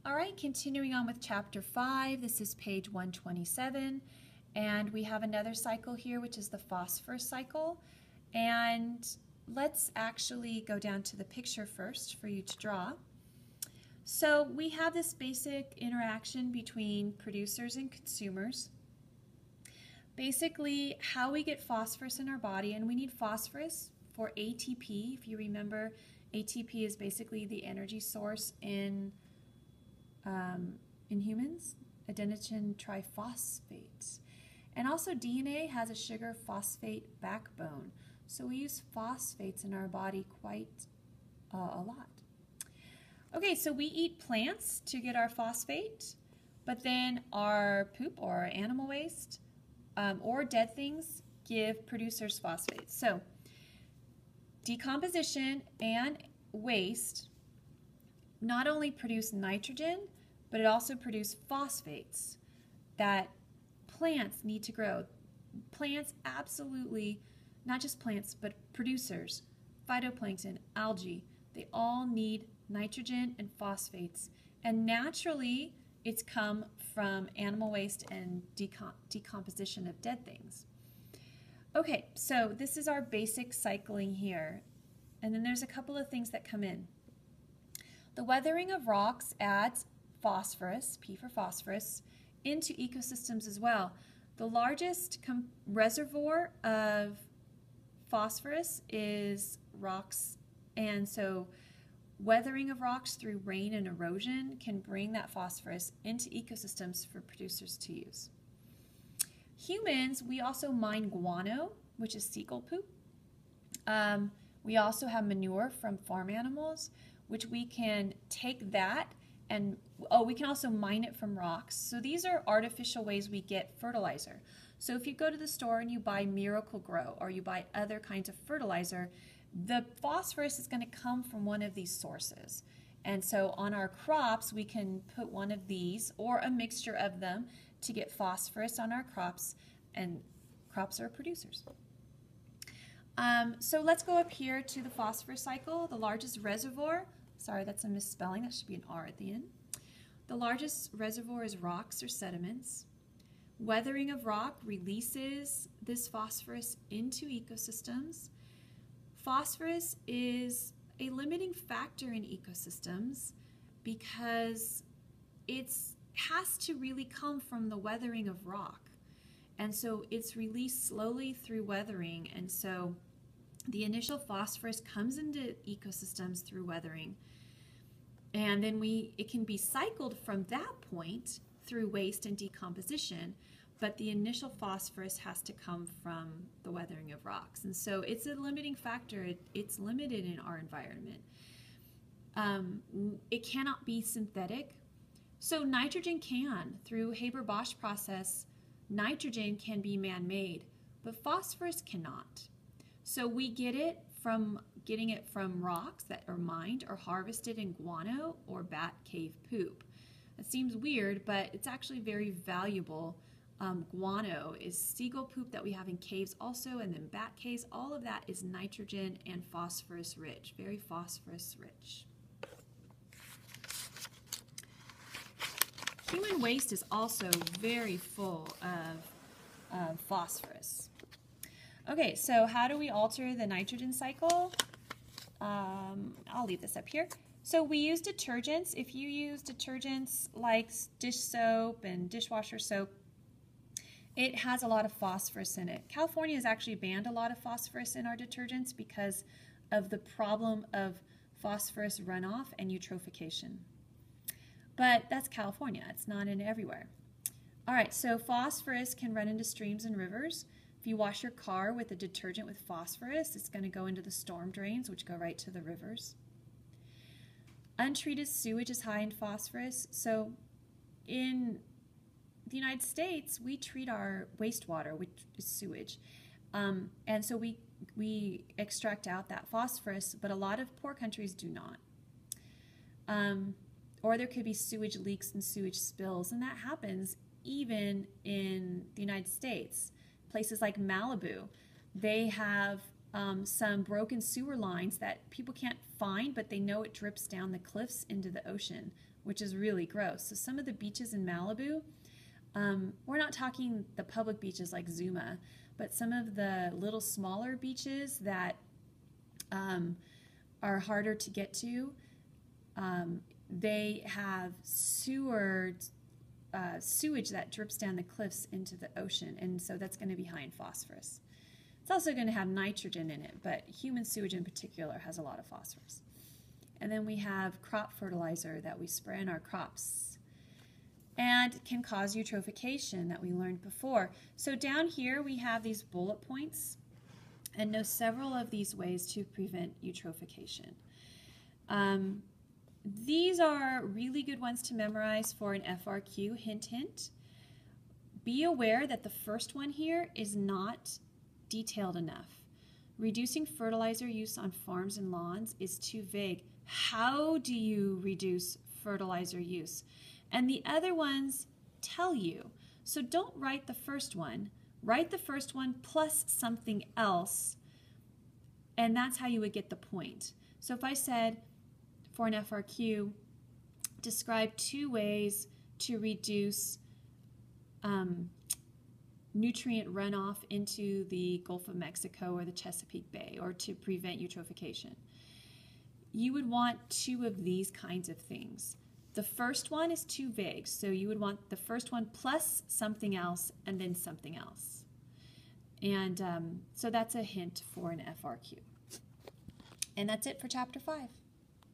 All right, continuing on with chapter 5, this is page 127, and we have another cycle here, which is the phosphorus cycle. And let's actually go down to the picture first for you to draw. So we have this basic interaction between producers and consumers. Basically, how we get phosphorus in our body, and we need phosphorus for ATP. If you remember, ATP is basically the energy source in humans, adenosine triphosphate. And also DNA has a sugar phosphate backbone. So we use phosphates in our body quite a lot. Okay, so we eat plants to get our phosphate, but then our poop or our animal waste or dead things give producers phosphate. So decomposition and waste not only produce nitrogen, but it also produces phosphates that plants need to grow. Plants absolutely, not just plants, but producers, phytoplankton, algae, they all need nitrogen and phosphates. And naturally, it's come from animal waste and decomposition of dead things. Okay, so this is our basic cycling here. And then there's a couple of things that come in. The weathering of rocks adds phosphorus, P for phosphorus, into ecosystems as well. The largest reservoir of phosphorus is rocks, and so weathering of rocks through rain and erosion can bring that phosphorus into ecosystems for producers to use. Humans, we also mine guano, which is seagull poop. We also have manure from farm animals, which we can take that and, we can also mine it from rocks. So these are artificial ways we get fertilizer. So if you go to the store and you buy Miracle-Gro or you buy other kinds of fertilizer, the phosphorus is going to come from one of these sources. And so on our crops, we can put one of these or a mixture of them to get phosphorus on our crops, and crops are producers. So let's go up here to the phosphorus cycle. The largest reservoir, sorry, that's a misspelling, that should be an R at the end. The largest reservoir is rocks or sediments. Weathering of rock releases this phosphorus into ecosystems. Phosphorus is a limiting factor in ecosystems because it has to really come from the weathering of rock. And so it's released slowly through weathering, and so the initial phosphorus comes into ecosystems through weathering, and then it can be cycled from that point through waste and decomposition, but the initial phosphorus has to come from the weathering of rocks. And so it's a limiting factor. It's limited in our environment. It cannot be synthetic. So nitrogen can, through Haber-Bosch process, nitrogen can be man-made, but phosphorus cannot. So we get it from getting it from rocks that are mined or harvested in guano or bat cave poop. It seems weird, but it's actually very valuable. Guano is seagull poop that we have in caves also, and then bat caves. All of that is nitrogen and phosphorus rich, very phosphorus rich. Human waste is also very full of phosphorus. Okay, so how do we alter the nitrogen cycle? I'll leave this up here. So we use detergents. If you use detergents like dish soap and dishwasher soap, it has a lot of phosphorus in it. California has actually banned a lot of phosphorus in our detergents because of the problem of phosphorus runoff and eutrophication. But that's California. It's not in everywhere. All right, so phosphorus can run into streams and rivers. If you wash your car with a detergent with phosphorus, it's going to go into the storm drains, which go right to the rivers. Untreated sewage is high in phosphorus. So in the United States, we treat our wastewater, which is sewage. And so we extract out that phosphorus, but a lot of poor countries do not. Or there could be sewage leaks and sewage spills, and that happens even in the United States. Places like Malibu, they have some broken sewer lines that people can't find, but they know it drips down the cliffs into the ocean, which is really gross. So some of the beaches in Malibu, we're not talking the public beaches like Zuma, but some of the little smaller beaches that are harder to get to, they have sewage that drips down the cliffs into the ocean, and so that's going to be high in phosphorus. It's also going to have nitrogen in it, but human sewage in particular has a lot of phosphorus. And then we have crop fertilizer that we spray on our crops and can cause eutrophication that we learned before. So down here we have these bullet points and know several of these ways to prevent eutrophication. These are really good ones to memorize for an FRQ, hint, hint. Be aware that the first one here is not detailed enough. Reducing fertilizer use on farms and lawns is too vague. How do you reduce fertilizer use? And the other ones tell you. So don't write the first one. Write the first one plus something else, and that's how you would get the point. So if I said, for an FRQ, describe 2 ways to reduce nutrient runoff into the Gulf of Mexico or the Chesapeake Bay, or to prevent eutrophication. You would want 2 of these kinds of things. The first one is too vague, so you would want the first one plus something else and then something else. And so that's a hint for an FRQ. And that's it for Chapter 5.